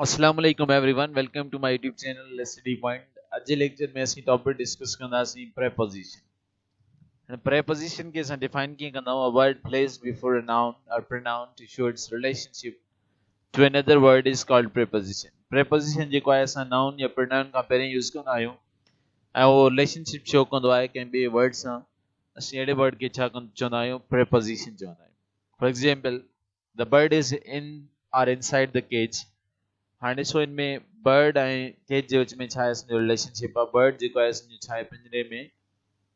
अस्सलाम वालेकुम everyone welcome to my YouTube channel study point अज जे लेक्चर में असीं टॉपिक डिस्कस कंदासीं preposition and preposition के असां डिफाइन कीअं कंदा आहियूं a word placed before a noun or pronoun to show its relationship to another word is called preposition जेको आहे असां noun या pronoun खां पहिरीं यूज़ कंदा आहियूं ऐं उहो रिलेशनशिप शो कंदो आहे कंहिं ॿिए वर्ड सां असीं अहिड़े वर्ड खे छा चवंदा आहियूं preposition चवंदा आहियूं for example the bird is in or inside the cage हाणे ॾिसो इनमें बर्ड ऐं केज जे विच में छा आहे असांजो रिलेशनशिप आहे बर्ड जेको आहे असांजो छा आहे पिंजरे में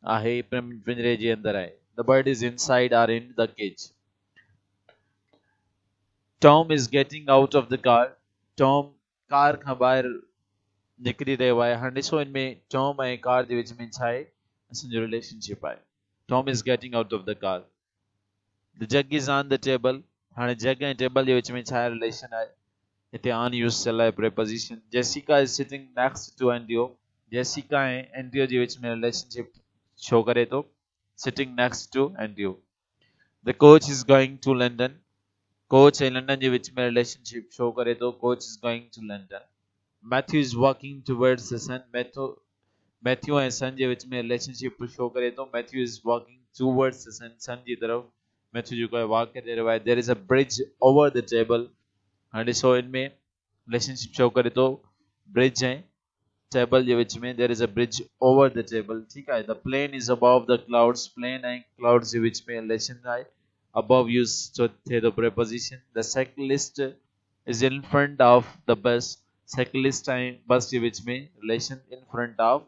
आहे पिंजरे जे अंदर आहे the bird is inside or in the cage Tom is getting out of the car Tom car खां ॿाहिरि निकिरी रहियो आहे हाणे ॾिसो इनमें टॉम ऐं कार जे विच में छा आहे असांजो रिलेशनशिप आहे Tom is getting out of the car the jug is on the table हाणे जग ऐं टेबल जे विच में छा आहे रिलेशन आहे इते ऑन यूज चल है preposition Jessica is sitting next to Andrew Jessica ऐं एंड्रियो जे विच में रिलेशनशिप शो करे तो sitting next to Andrew the coach is going to London coach ऐं लंडन जे विच में रिलेशनशिप शो करे तो coach is going to London Matthew is walking towards the sun Matthew ऐं सन जे विच में रिलेशनशिप शो करे तो Matthew is walking towards the sun जी तरफ मैथ्यू जेको आहे वॉक करे रहियो आहे there is a bridge over the table हाणे ॾिसो इनमें रिलेशनशिप शो करे तो ब्रिज ऐं टेबल जे विच में there is a bridge over the table ठीक आहे the plane is above the clouds plane ऐं क्लाउड्स जे विच में रिलेशन आहे अबव यूज थिए तो preposition the cyclist is in front of the bus cyclist ऐं बस जे विच में relation in front of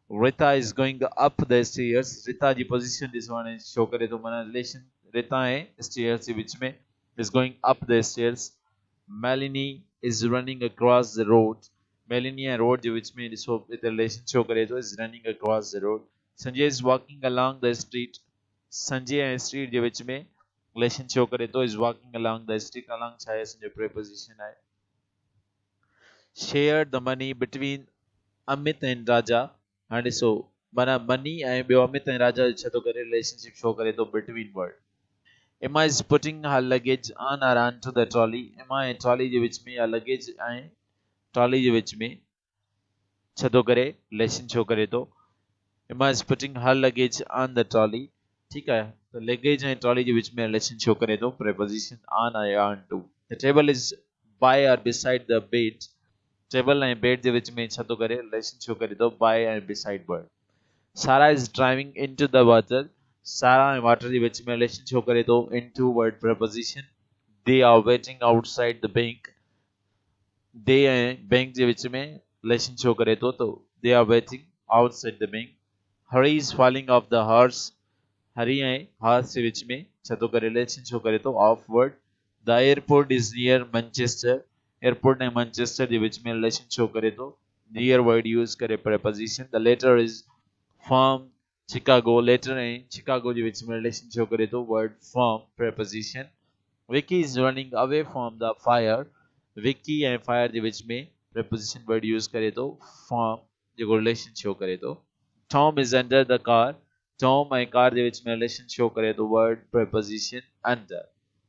Rita is going up the stairs Rita जी पोजीशन ॾिसो हाणे शो करे तो माना रिलेशन रिता ऐं स्टेयर्स जे विच में is going up the stairs Melanie is running across the road Melanie and road which means so with the relation show करे तो is running across the road Sanjay is walking along the street Sanjay and street जे विच में relation show करे तो is walking along the street along छा है Sanjay preposition है share the money between Amit and Raja हाणे ॾिसो माना मनी ऐं ॿियो अमित ऐं राजा छा थो करे रिलेशनशिप शो करे तो between word Emma is putting her luggage on or onto the trolley. Emma ऐं trolley जे विच में या luggage ऐं trolley जे विच में छा थो करे relation show करे तो Emma is putting her luggage on the trolley. ठीक है तो luggage ऐं trolley जे विच में relation show करे तो preposition on or onto. The table is by or beside the bed. Table ऐं bed जे विच में छा थो करे relation show करे तो by and beside word. Sarah is driving into the water. सारा ऐं वाटर जे विच में रिलेशन शो करे तो into word preposition they are waiting outside the bank they ऐं बैंक जे विच में रिलेशन शो करे तो they are waiting outside the bank Hurry is falling off the horse हरी ऐं horse जे विच में छा थो करे रिलेशन शो करे तो off word the airport is near Manchester airport ऐं Manchester जे विच में रिलेशन शो करे तो near word यूज करे preposition the letter is from Chicago later ऐं Chicago जे विच में रिलेशन शो करे तो word from preposition Vicky is running away from the fire Vicky ऐं fire जे विच में preposition word यूज करे तो from जेको रिलेशन शो करे तो Tom is under the car Tom ऐं car जे विच में रिलेशन शो करे तो word preposition under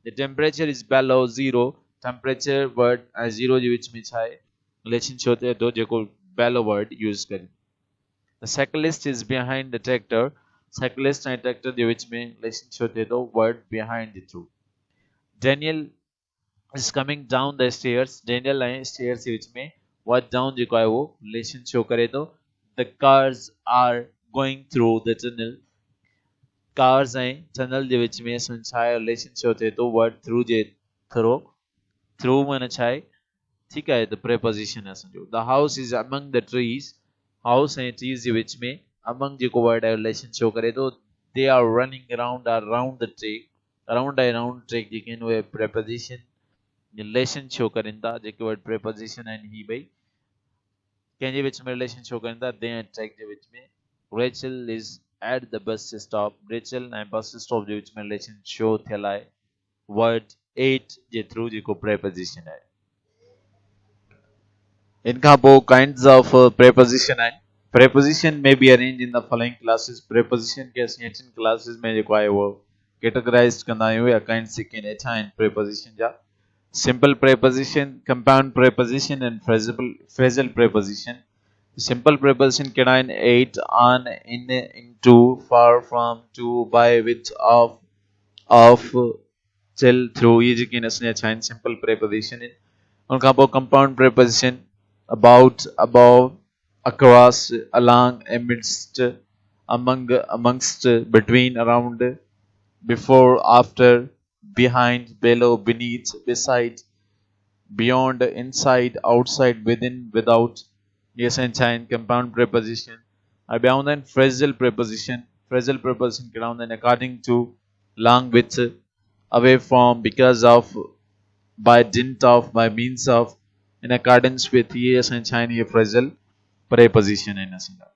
The temperature is below zero temperature word ऐं zero जे विच में छा आहे रिलेशन शो थिए तो जेको below word यूज करे The cyclist is behind the tractor. Cyclist and tractor the which में relation show थे तो word behind the two. Daniel is coming down the stairs. Daniel and stairs के which में what down जेको है वो relation show करे तो the cars are going through the tunnel. Cars and tunnel the which में संचाय relation show थे तो word through जे through माना छाए ठीक है the preposition है समझो. The house is among the trees. House and trees जे विच में अमंग जेको वर्ड है रिलेशन शो करे तो they are running around the track around ऐं राउंड ट्रेक जेके आहिनि उहे preposition रिलेशन शो करनि था जेके वर्ड preposition आहिनि ही ॿई कंहिंजे विच में रिलेशन शो करनि था दे ऐं ट्रेक जे विच में Rachel is at the bus stop Rachel ऐं बस स्टॉप जे विच में रिलेशन शो थियल आहे वर्ड 8 जे थ्रू जेको preposition आहे इनका पोइ kinds of preposition आहिनि preposition may be arranged in the following classes preposition के असीं हेठिन classes में जेको आहे वो categorized कंदा आहियूं या kind सेकेंड हेठा आहिनि preposition जा Simple preposition, compound preposition, and phrasal preposition. Simple preposition contain eight on, in, into, far from, to, by, with, of, till, through. ये जो कि नस्लें अच्छा simple preposition in. उनका वो compound preposition about, above, across, along, amidst, amongst, between, around, before, after, behind, below, beneath, beside, beyond, inside, outside, within, without. Yes and sign, compound preposition. Abound and phrasal preposition. Phrasal preposition ground and according to, along with, away from, because of, by dint of, by means of, in accordance with. Yes and sign, phrasal preposition in a single.